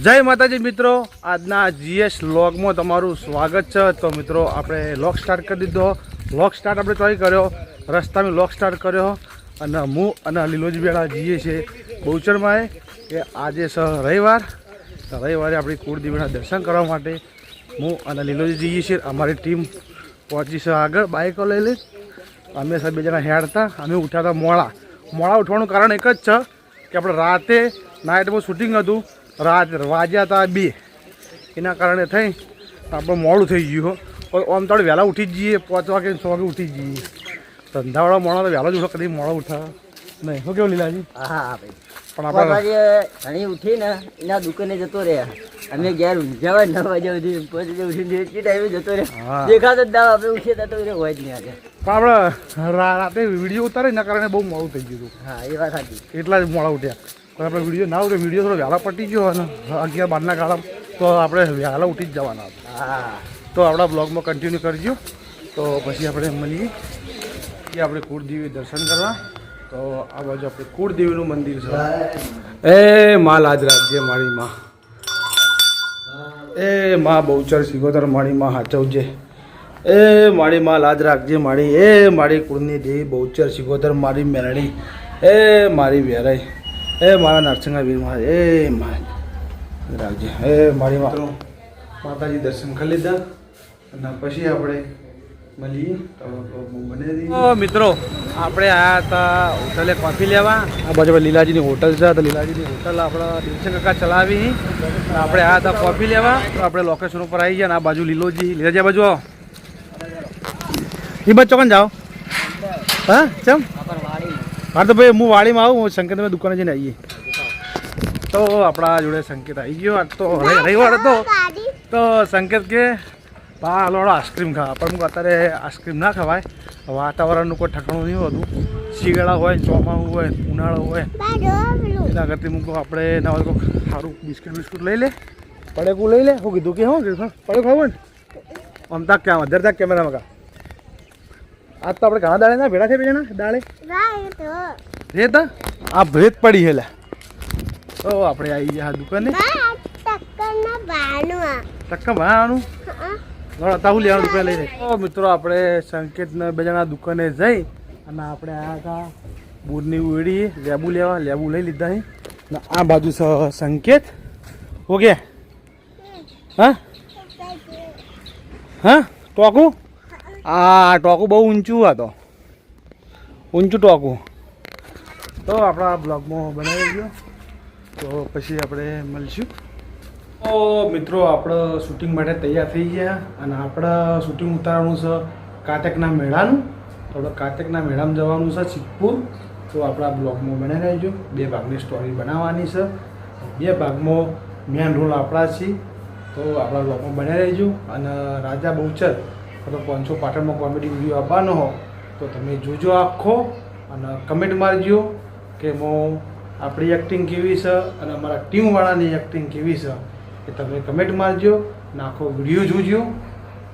જય માતાજી મિત્રો, આજના જીએસ વ્લોગમાં તમારું સ્વાગત છે। તો મિત્રો આપણે વ્લોગ સ્ટાર્ટ કરી દીધો। વ્લોગ સ્ટાર્ટ આપણે ચોઈ કર્યો, રસ્તામાં વ્લોગ સ્ટાર્ટ કર્યો અને હું અને લીલોજી બેડા જઈએ છીએ બહુચરમાં કે આજે છે રવિવાર। રવિવારે આપણી કુળદેવીના દર્શન કરવા માટે હું અને લીલોજી જઈએ છીએ। અમારી ટીમ પહોંચી છે આગળ બાઇકો લઈ લઈ। અમે સર બે જણા હેડતા, અમે ઉઠ્યા હતા મોડા ઉઠવાનું કારણ એક જ છે કે આપણે રાતે નાઇટમાં શૂટિંગ હતું, રાત વાગ્યા હતા 2, એના કારણે થઈ આપણે મોડું થઈ ગયું। આમ તો વહેલા ઉઠી જ જઈએ, 5 વાગે 6 વાગે ઉઠી જ જઈએ। ધંધાવાળા મોડા તો વહેલો જ ઉઠો, કદી મોડો ઉઠા નહીં। શું કેવું લીલાજી? હા ભાઈ, પણ આપણે ઘણી ઉઠીને એના દુકાને જતો રહ્યા। અમે ઘેર ઊંઝાવા 9 વાગે સુધી 5 વાગે ઉઠીને ટાઈમે જતો રહ્યા। દેખાતો જ દાવ આપણે ઉઠીએ તો હોય જ નહીં આજે। પણ આપણે રાતે વિડીયો ઉતારે એના કારણે બહુ મોડું થઈ ગયું હતું। હા એ વાત સાચી, એટલા જ મોડા ઉઠ્યા। પણ આપણે વિડીયો ના ઉઠે, વિડીયો થોડો વહેલા પટી ગયો અને 11-12ના ગાળામાં તો આપણે વહેલા ઉઠી જ જવાના હતા। હા તો આપણા બ્લોગમાં કન્ટિન્યુ કરજો। તો પછી આપણે મળીએ કે આપણે કુળદેવી દર્શન કરવા। તો આ બાજુ આપણે કુળદેવીનું મંદિર છે। એ માં લાજ રાખજે મારી માં, એ માં બહુચર સિગોતર મારી માં હાચવજે, એ મારી માં લાજ રાખજે મારી, એ મારી કુળની દેવી બહુચર સિગોતર મારી મેરડી, એ મારી વેરાઈ, એ મારા નરસિંહ વીર મહારાજ, એ મારી રાખજે, એ મારી માતાજી દર્શન કરી લીધા અને પછી આપણે મળીએ। તો મિત્રો આપણે આવ્યા હતા હોટલે કોફી લેવા। આ બાજુ લીલાજીની હોટલ છે, તો લીલાજીની હોટલ આપણા દિલશન કાકા ચલાવી। આપણે આવ્યા હતા કોફી લેવા, તો આપણે લોકેશન ઉપર આવી ગયા। અને આ બાજુ લીલાજી આ બાજુ આવો, એ બાજુ ચોકન જાઓ। હા ચમ? હા તો ભાઈ હું વાડીમાં આવું, સંકેત અમે દુકાને જઈને આવીએ। તો આપણા જોડે સંકેત આવી ગયો। આજ તો રવિવાર હતો તો સંકેત કે બા હલોડો આઈસ્ક્રીમ ખાવા, પણ અત્યારે આઈસ્ક્રીમ ના ખવાય, વાતાવરણનું કોઈ ઠકાણું નહીં હોતું। શિયાળા હોય, ચોમાસું હોય, ઉનાળો હોય, એના કરતી મૂકો આપણે ના હોય કોઈ સારું બિસ્કિટ લઈ લે, પડેકું લઈ લે। શું કીધું કે શું કીધું? પડેક ખાવું ને આમ તાક ક્યાં વધારે તાક કેમેરામાં કા। આજ તો આપણે ઘણા દાડે ના ભેડા થઈ જણા દાડે રેત આ ભેદ પડી હેલા। તો આપણે આવી ગયા દુકાને, ટક્કા ભણાવવાનું તાહુ લેવાનું દુકાને લઈને। તો મિત્રો આપણે સંકેતના બે જણા દુકાને જઈ અને આપણે આવ્યા હતા બૂરની ઉડી લેબુ લેવા, લેબુ લઈ લીધા છે। ને આ બાજુ છે સંકેત, ઓકે? હા હા ટોકું, આ ટોકું બહુ ઊંચું હતો, ઊંચું ટોકું। તો આપણા બ્લોગમાં બનાવી ગયો, તો પછી આપણે મળીશું। તો મિત્રો આપણે શૂટિંગ માટે તૈયાર થઈ ગયા અને આપણે શૂટિંગ ઉતારવાનું છે કાતકના મેળાનું। તો આપણે કાતકના મેળામાં જવાનું છે સિદ્ધપુર। તો આપણા બ્લોગમાં બનાવી રહેજો, 2 ભાગની સ્ટોરી બનાવવાની છે, 2 ભાગમાં મેન રોલ આપણા છીએ। તો આપણા બ્લોગમાં બનાવી રહેજો। અને રાજા બહુચર તો 500 પાટણમાં કોમેડી વિડીયો આપવાનો હો તો તમે જોજો આખો, અને કમેન્ટ મારજો કે આપણી એક્ટિંગ કેવી છે અને અમારા ટીમવાળાની એક્ટિંગ કેવી છે, એ તમે કમેન્ટ મારજો અને આખો વિડીયો જોજો।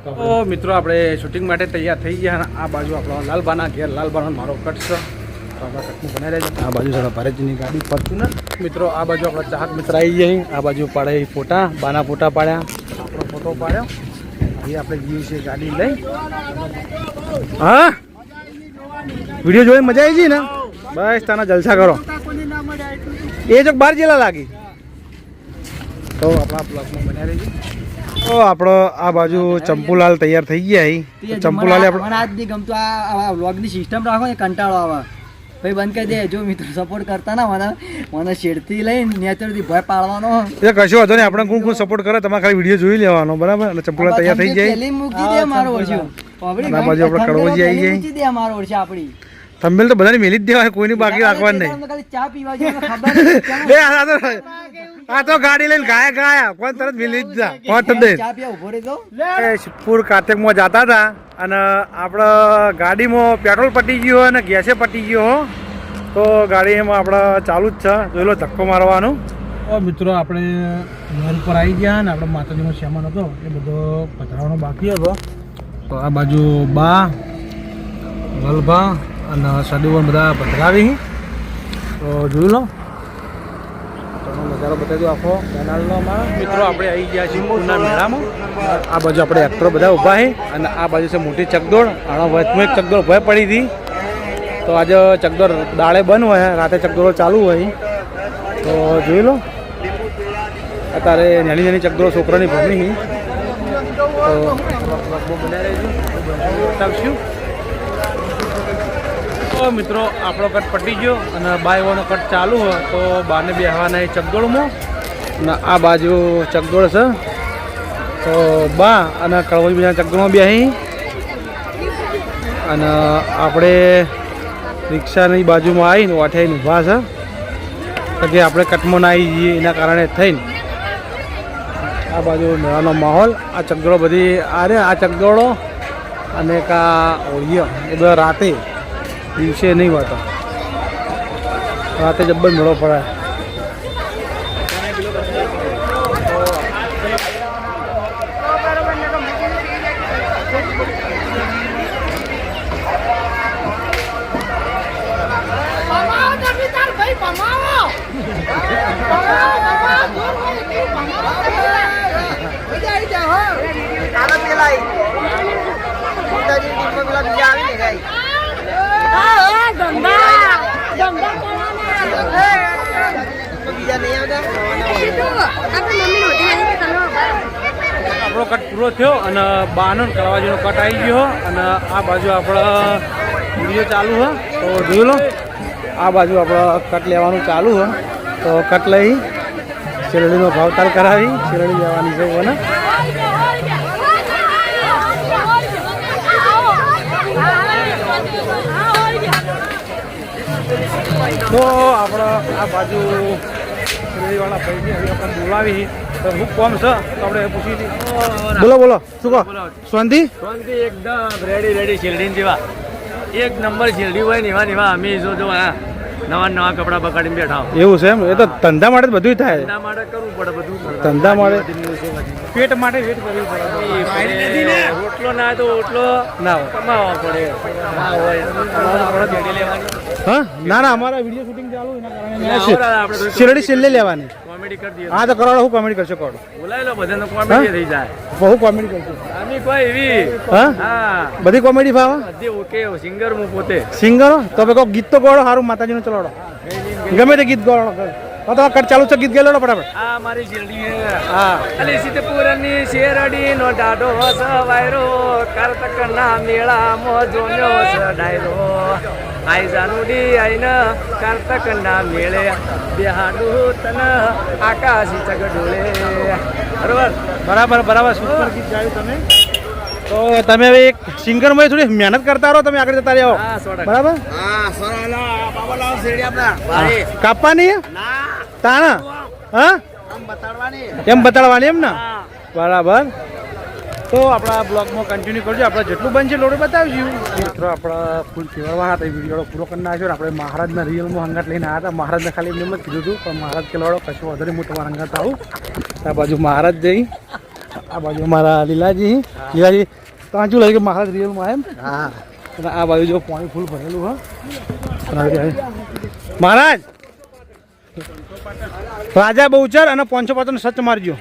તો મિત્રો આપણે શૂટિંગ માટે તૈયાર થઈ ગયા અને આ બાજુ આપણો લાલબાના ઘેર, લાલબાનો મારો કટ છે, તો આપણા કટનું બનાવી રહેજો। આ બાજુ છે ભારતજીની ગાડી ફોર્ચ્યુનર। મિત્રો આ બાજુ આપણા ચાહક મિત્ર આવી જાય, આ બાજુ પાડે ફોટા, બાના ફોટા પાડ્યા, આપણો ફોટો પાડ્યો। હવે આપણે જઈએ છીએ ગાડી લઈ। હા વિડીયો જોઈને મજા આવી ગઈ ને? બસ તાના જલસા કરો, એ જો 12 જેલા લાગી। તો આપણા બ્લોગમાં બન્યા રહેજો। તો આપણો આ બાજુ ચંપુલાલ તૈયાર થઈ ગયા। ચંપુલાલે આપણે મને આજ નહીં ગમતું આ વ્લોગની સિસ્ટમ રાખો ને, કંટાળો આવે ભાઈ, બંધ કરી દે। જો મિત્રો સપોર્ટ કરતા ના મને શેડથી લઈને નેચરથી ભય પાડવાનો, એ કશો વાંધો નહીં, આપણે કોણ સપોર્ટ કરે તમારે ખાલી વિડીયો જોઈ લેવાનો, બરાબર? એટલે ચંપુલાલ તૈયાર થઈ જાય। મૂકી દે મારો વર્ષો, આ બાજુ આપણે કડવોજી આવી જાય, મૂકી દે મારો વર્ષો આપણી થંબનેલ તો બધાને મેલી જ દેવાય, કોઈની બાકી રાખવાની નહીં। ચા પીવા જેવું ખબર આ તો ગાડી લઈને ગયા કોઈ તરત મેલી જ જા। ચા પીવા ઉભો રહી દો। સિદ્ધપુર કાતકમાં જતા હતા અને આપણે ગાડીમાં પેટ્રોલ પટી ગયો અને ગેસે પટી ગયો, તો ગાડીમાં આપણે ચાલુ જ છે, જોઈ લો ધક્કો મારવાનું। તો મિત્રો આપણે ઘર પર આવી ગયા અને આપણે માતાજીનો સામાન હતો એ બધો પધરાવવાનો બાકી હતો। તો આ બાજુ બા, વલભા અને સદુવન બધા પધરાવી, તો જોઈ લો। નજારો બતાવી દો આખો કેનાલનો અમારો. મિત્રો આપણે આવી ગયા છીએ પૂના મેળામાં. આ બાજુ આપણે એક્ટરો બધા ઊભા છે અને આ બાજુ છે મોટી ચકદોડ. આનો વચમાં એક ચકદોડ ભય પડી હતી, તો આજે ચકદોડ દાળે બંધ હોય, રાતે ચકદોડો ચાલુ હોય. તો જોઈ લો અત્યારે નાની નાની ચકદોડો છોકરાની ભમી તો બતાવશું. તો મિત્રો આપણો કટ પટી ગયો અને બાયવાનો કટ ચાલુ હોય તો બાને બેહવાના ચકદોડમાં. અને આ બાજુ ચકદોડ છે તો બા અને કળવજ બીજા ચકદોડમાં બેહી અને આપણે રિક્ષાની બાજુમાં આવીને વાઠાઈને ઊભા છે કે આપણે કટમાં ના આવી જઈએ એના કારણે થઈને આ બાજુ મેળાનો માહોલ. આ ચકદોડો બધી આ ચકદોડો અને કા ઓળિયો એ બધા રાતે, દિવસે નહીં હોતો, રાતે જબ્બર મેળો પડે. આપણો કટ પૂરો થયો અને બાનો કળવાજીનો કટ આવી ગયો અને આ બાજુ આપણા વિડીયો ચાલુ હોય તો જોઈ લો. આ બાજુ આપણે કટ લેવાનું ચાલુ હોય તો કટ લઈ શેરડીનો ભાવતાલ કરાવી શેરડી લેવાની છે ને. તો આપણે આ બાજુ શેરડીવાળા ભાઈ હવે આપણે બોલાવી તો હું કોમ છે તો આપણે પૂછી દઈએ. બોલો બોલો શું કહો? શાંતિ શાંતિ એકદમ રેડી શેરડી જેવા એક નંબર શેરડી હોય ને એવા અમે જો હા નવા કપડા બગાડીને બેઠા. એવું છે એમ? એ તો ધંધા માટે બધું થાય. ધંધા માટે કરવું પડે બધું. ધંધા માટે પેટ માટે વેટ કરવી પડે. રોટલો ના તો ઓટલો ના હોય, કમાવા પડે. ના હોય શેરડી લેવાની. હા ના ના અમારા વિડીયો શૂટિંગ ચાલુ એના કારણે શેરડી છેલ્લે લેવાની. કોમેડી કરી દઈએ. હા તો કરોડો હું કોમેડી કરશો કરોડો બોલાવી લો બધાને કોમેડી થઈ જાય. બહુ કોમેડી કરશો. આમી કોઈ એવી હા બધી કોમેડી ભાવે. બધી ઓકે સિંગર હું પોતે સિંગરો તો ગીત તો ગોળો સારું માતાજીનું ચલાડો ગમે તે ગીત ગોળો તો તમારે કટ ચાલુ છે ગીત ગયેલો ફટાફટ. આ મારી શેરડી હા અલી સિદ્ધપુરની શેરડી નો ડાઢો સવાયરો કરતકના મેળા મોજોન્યો સડાયરો આઈ જાનુડી આઈને કરતકના મેળે બેહાડું તન આકાશી ચગડોળે. બરાબર સુપર ગીત ગાયું તમે. તો તમે હવે એક સિંગરમાં થોડી મહેનત કરતા રહો, તમે આગળ જતા રહો. બરાબર કાપવાની તાણા હા એમ બતાડવાની એમ ને. બરાબર. તો આપણા બ્લોગમાં કન્ટિન્યુ કરજો. આપણે જેટલું બનશે એટલું બતાવીશું. મિત્રો આપણા ફૂલ કેળવાના હતા એ વિડીયો પૂરો કરી નાખ્યો. આપણે મહારાજના રિયલમાં હંગાત લઈને આવ્યા હતા. મહારાજને ખાલી એમને જ કીધું હતું પણ મહારાજ કેળવાડો કશું વધારે હું તમારા હંગાત આવું. આ બાજુ મહારાજ જઈ, આ બાજુ અમારા લીલાજી તાંજુ લાગે કે મહારાજ રિયલમાં એમ. હા અને આ બાજુ જો પાણી ફૂલ ભરેલું હા. મહારાજ રાજા બહુચર અને 550 સચ મારજો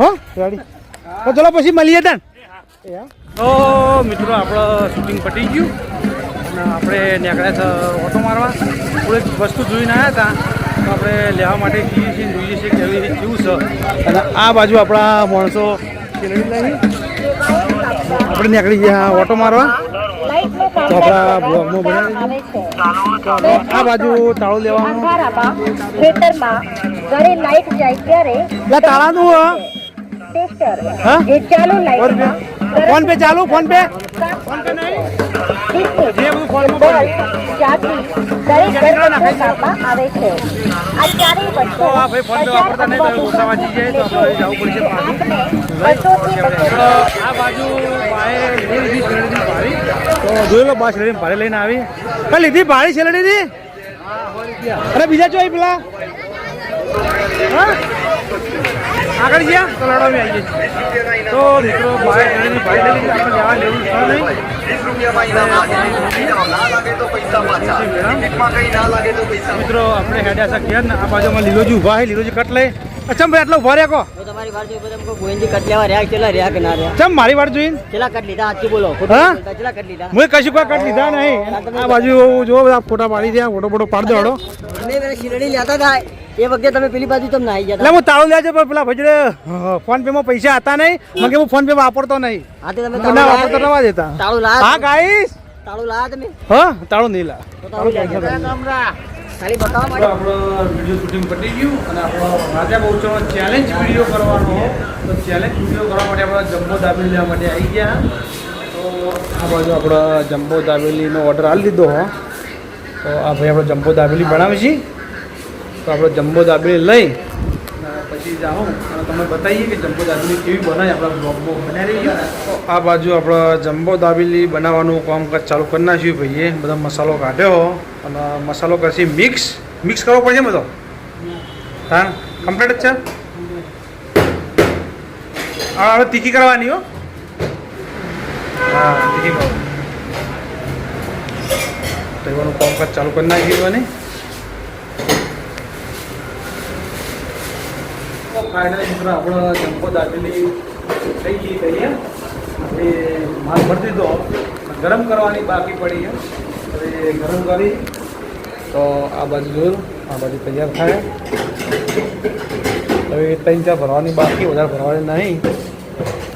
હો રેડી. તો ચલો પછી મળીએ તન. તો મિત્રો આપણો શૂટિંગ પટી ગયું અને આપણે નીકળ્યા છે ઓટો મારવા. થોડીક વસ્તુ જોઈને આવ્યા હતા તો આપણે લેવા માટે જઈએ છીએ કેવી રીતે કેવું છે. અને આ બાજુ આપણા માણસો શેરડી લઈ આપણે નીકળી ગયા ઓટો મારવા. તો આપણા બ્લોગમાં બનાવી આ બાજુ તાળું લેવાનું. તાળાનું હા ફોન પે ચાલુ ફોન પે જે બધું ફોનમાં આ બાજુ જોઈ લો બસ રેડી ભાડે લઈને આવી. કઈ લીધી ભાડી શેરડી ની? અરે બીજા જો પેલા આગળ ગયા તો લડવા આવી જઈએ. તો મિત્રો ભાઈ આપણે લેવા લેવું નહીં. મિત્રો આપણે હેડ્યા છે ઘેર ને આ બાજુમાં લીલોજી ઊભા છે. લીલોજી કટ લઈ અચ્છા ભાઈ આટલો ઉભા રહ્યા કો તમારી વાર જોઈ બધા કોઈ ગોવિંદજી કટ લેવા રહ્યા કેટલા રહ્યા કે ના રહ્યા ચમ મારી વાટ જોઈને કેટલા કટ લીધા સાચું બોલો હા? કેટલા કટ લીધા હું કશું કોઈ કટ લીધા નહીં. આ બાજુ જો બધા ફોટા પાડી દે ફોટો ફોટો પાડી દો હડો. અમે પેલા શિરડી લેતા હતા એ વખતે તમે પેલી બાજુ તમને આવી ગયા એટલે હું તાળું લેજે પણ પેલા ભજડે ફોન પે માં પૈસા હતા નહીં મને હું ફોન પે વાપરતો નહીં. હા તે તમે મને વાપરતો રવા દેતા. તાળું હા લાયા ગાઈસ તાળું લાયા તમે હા તાળું નહીં લા. તો તાળું લાયા ખાલી બતાવવા માટે આપણો વિડીયો શૂટિંગ પતી ગયું અને આપણો રાજા બહુચરનો ચેલેન્જ વિડીયો કરવાનો તો ચેલેન્જ વિડીયો કરવા માટે આપણે જમ્બો દાબેલી લેવા માટે આવી ગયા. તો આ બાજુ આપણે જમ્બો દાબેલીનો ઓર્ડર આપી દીધો હો. તો આ ભાઈ આપણે જમ્બો દાબેલી બનાવી છીએ. તો આપણે જમ્બો દાબેલી લઈ અને પછી જાઉં અને તમને બતાવીએ કે જમ્બો દાબેલી કેવી બનાવી આપણા બ્લોગમાં બનાવી રહી. તો આ બાજુ આપણે જમ્બો દાબેલી બનાવવાનું કામકાજ ચાલુ કરી નાખ્યું ભાઈએ. બધા મસાલો કાઢ્યો અને મસાલો કરશી મિક્સ કરવો પડશે બધો. હા કમ્પ્લીટ જ છે. હવે તીખી કરવાની હો. હા તીખી કરો. તેવાનું કામકાજ ચાલુ કરી નાખ્યું ને. ફાઇનલી મિત્રો આપણો જમ્બો દાબેલી થઈ ગઈ કહીએ. આપણે માલ ભરી દીધો ગરમ કરવાની બાકી પડી છે. હવે ગરમ કરી તો આ બાજુ જોયું આ બાજુ તૈયાર થાય. હવે 3-4 ભરવાની બાકી વધારે ભરવાની નહીં.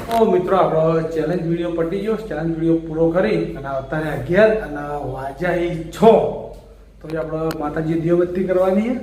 તો મિત્રો આપણો ચેલેન્જ વિડીયો પતી ગયો. ચેલેન્જ વિડીયો પૂરો કરી અને અત્યારે 11 અને વાગ્યા 6 તો એ આપણે માતાજી દીવબત્તી કરવાની છે.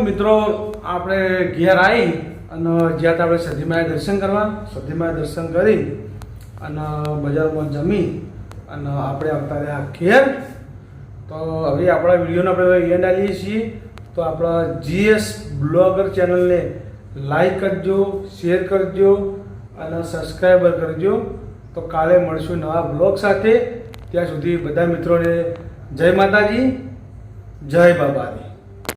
મિત્રો આપણે ઘેર આવી અને જ્યાં આપણે સધીમાએ દર્શન કરવા સધીમાએ દર્શન કરી અને બજારમાં જમી અને આપણે આવતા રહ્યા ઘેર. તો હવે આપણા વિડીયોને આપણે એન્ડ આવીએ છીએ. તો આપણા GS બ્લોગર ચેનલને લાઈક કરજો, શેર કરજો અને સબસ્ક્રાઈબર કરજો. તો કાલે મળશું નવા બ્લોગ સાથે. ત્યાં સુધી બધા મિત્રોને જય માતાજી, જય બાબાજી.